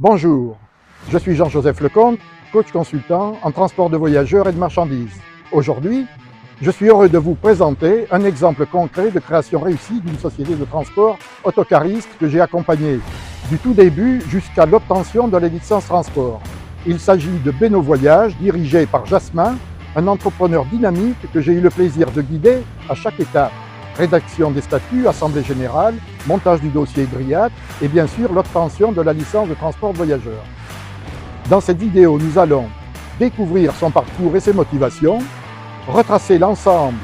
Bonjour, je suis Jean-Joseph Lecomte, coach consultant en transport de voyageurs et de marchandises. Aujourd'hui, je suis heureux de vous présenter un exemple concret de création réussie d'une société de transport autocariste que j'ai accompagnée du tout début jusqu'à l'obtention de la licence transport. Il s'agit de Beno Voyage, dirigé par Jasmin, un entrepreneur dynamique que j'ai eu le plaisir de guider à chaque étape. Rédaction des statuts, assemblée générale, montage du dossier grillade et bien sûr l'obtention de la licence de transport de voyageurs. Dans cette vidéo, nous allons découvrir son parcours et ses motivations, retracer l'ensemble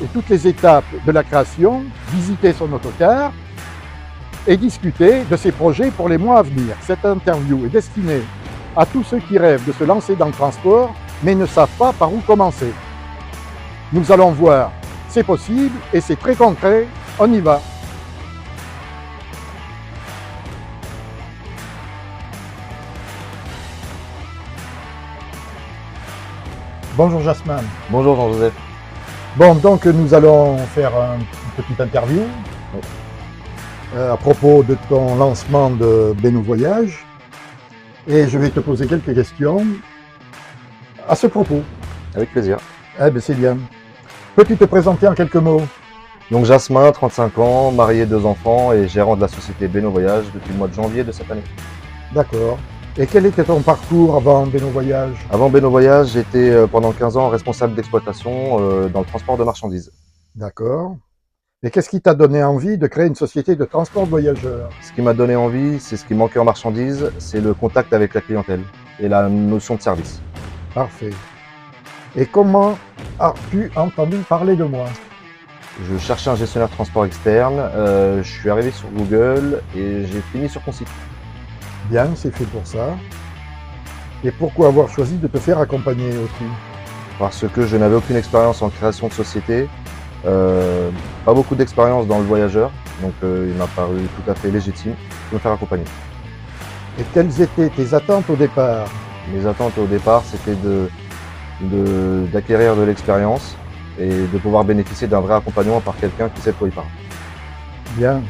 et toutes les étapes de la création, visiter son autocar et discuter de ses projets pour les mois à venir. Cette interview est destinée à tous ceux qui rêvent de se lancer dans le transport mais ne savent pas par où commencer. Nous allons voir, c'est possible et c'est très concret, on y va. Bonjour Jasmin. Bonjour Jean-Joseph. Bon, donc nous allons faire une petite interview à propos de ton lancement de Beno Voyage et je vais te poser quelques questions à ce propos. Avec plaisir. Eh bien, c'est bien. Peux-tu te présenter en quelques mots? Donc Jasmin, 35 ans, marié, 2 enfants et gérant de la société Beno Voyage depuis le mois de janvier de cette année. D'accord. Et quel était ton parcours avant Beno Voyage? Avant Beno Voyage, j'étais pendant 15 ans responsable d'exploitation dans le transport de marchandises. D'accord. Et qu'est-ce qui t'a donné envie de créer une société de transport de voyageurs? Ce qui m'a donné envie, c'est ce qui manquait en marchandises, c'est le contact avec la clientèle et la notion de service. Parfait. Et comment as-tu entendu parler de moi? Je cherchais un gestionnaire de transport externe, je suis arrivé sur Google et j'ai fini sur ton site. Bien, c'est fait pour ça. Et pourquoi avoir choisi de te faire accompagner aussi? Parce que je n'avais aucune expérience en création de société, pas beaucoup d'expérience dans le voyageur, donc il m'a paru tout à fait légitime de me faire accompagner. Et quelles étaient tes attentes au départ? Mes attentes au départ, c'était d'acquérir de l'expérience et de pouvoir bénéficier d'un vrai accompagnement par quelqu'un qui sait de quoi il parle. Bien.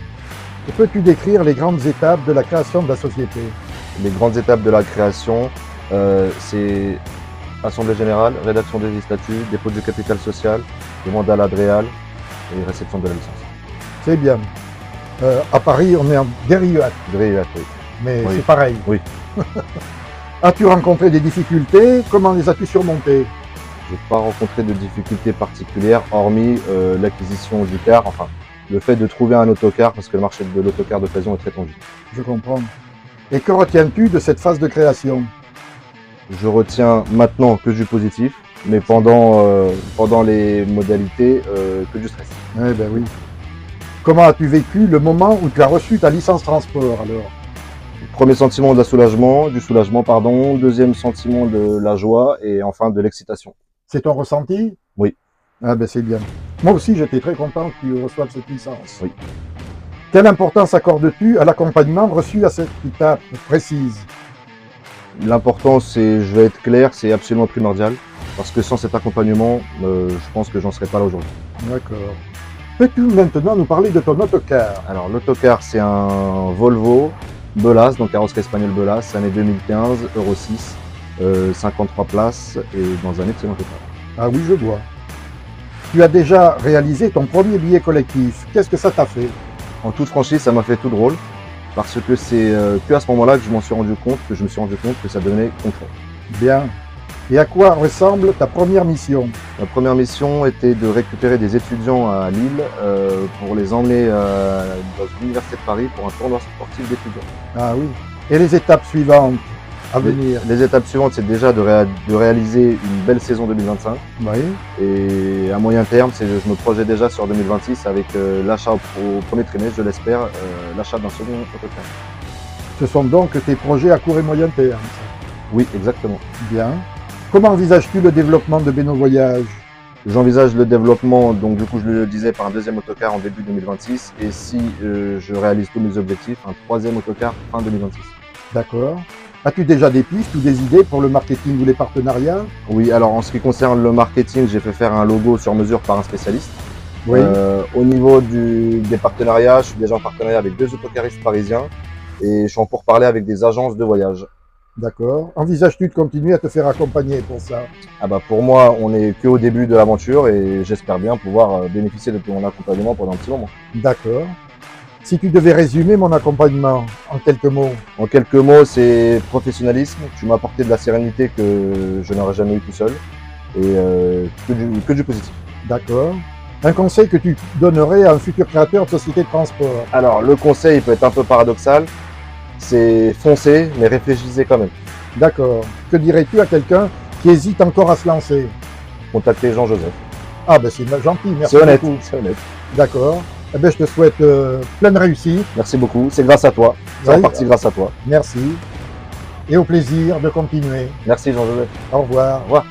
Et peux-tu décrire les grandes étapes de la création de la société? Les grandes étapes de la création, c'est assemblée générale, rédaction des statuts, dépôt du capital social, demande à l'adréal et réception de la licence. C'est bien. À Paris, on est en Dérivat, Oui. mais Oui. c'est pareil. Oui. As-tu rencontré des difficultés? Comment les as-tu surmontées? Je n'ai pas rencontré de difficultés particulières, hormis l'acquisition du car, enfin, le fait de trouver un autocar, parce que le marché de l'autocar d'occasion est très tendu. Je comprends. Et que retiens-tu de cette phase de création? Je retiens maintenant que du positif, mais pendant les modalités, que du stress. Eh ben oui. Comment as-tu vécu le moment où tu as reçu ta licence transport alors? Premier sentiment du soulagement, pardon. Deuxième sentiment de la joie et enfin de l'excitation. C'est ton ressenti? Oui. Ah ben c'est bien. Moi aussi j'étais très content que tu reçoives cette licence. Oui. Quelle importance accordes-tu à l'accompagnement reçu à cette étape précise? L'important, c'est, je vais être clair, c'est absolument primordial. Parce que sans cet accompagnement, je pense que j'en serais pas là aujourd'hui. D'accord. Peux-tu maintenant nous parler de ton autocar? Alors l'autocar, c'est un Volvo Belas, donc carrosserie espagnole Belas, année 2015, Euro 6, 53 places et dans un excellent état. Ah oui, je vois. Tu as déjà réalisé ton premier billet collectif. Qu'est-ce que ça t'a fait? En toute franchise, ça m'a fait tout drôle parce que c'est que à ce moment-là que je me suis rendu compte que ça devenait concret. Bien. Et à quoi ressemble ta première mission? Ma première mission était de récupérer des étudiants à Lille pour les emmener dans l'université de Paris pour un tournoi sportif d'étudiants. Ah oui. Et les étapes suivantes à venir? Les étapes suivantes, c'est déjà de réaliser une belle saison 2025. Oui. Et à moyen terme, je me projette déjà sur 2026 avec l'achat au premier trimestre, je l'espère, l'achat d'un second autocar. Ce sont donc tes projets à court et moyen terme. Oui, exactement. Bien. Comment envisages-tu le développement de Beno Voyage? J'envisage le développement, donc du coup je le disais, par un deuxième autocar en début 2026 et si je réalise tous mes objectifs, un troisième autocar fin 2026. D'accord. As-tu déjà des pistes ou des idées pour le marketing ou les partenariats? Oui, alors en ce qui concerne le marketing, j'ai fait faire un logo sur mesure par un spécialiste. Oui. Au niveau des partenariats, je suis déjà en partenariat avec 2 autocaristes parisiens et je suis en pourparlers avec des agences de voyage. D'accord. Envisages-tu de continuer à te faire accompagner pour ça? Ah bah pour moi, on n'est qu'au début de l'aventure et j'espère bien pouvoir bénéficier de ton accompagnement pendant un petit moment. D'accord. Si tu devais résumer mon accompagnement en quelques mots. En quelques mots, c'est professionnalisme. Tu m'as apporté de la sérénité que je n'aurais jamais eu tout seul et que du positif. D'accord. Un conseil que tu donnerais à un futur créateur de société de transport? Alors le conseil peut être un peu paradoxal, c'est foncer mais réfléchissez quand même. D'accord. Que dirais-tu à quelqu'un qui hésite encore à se lancer? Contactez Jean-Joseph. Ah ben c'est gentil, merci C'est honnête, beaucoup. c'est honnête. D'accord. Eh ben, je te souhaite pleine réussite. Merci beaucoup, c'est grâce à toi, c'est Oui. en partie grâce à toi. Merci. Et au plaisir de continuer. Merci Jean-Joseph. Au revoir. Au revoir.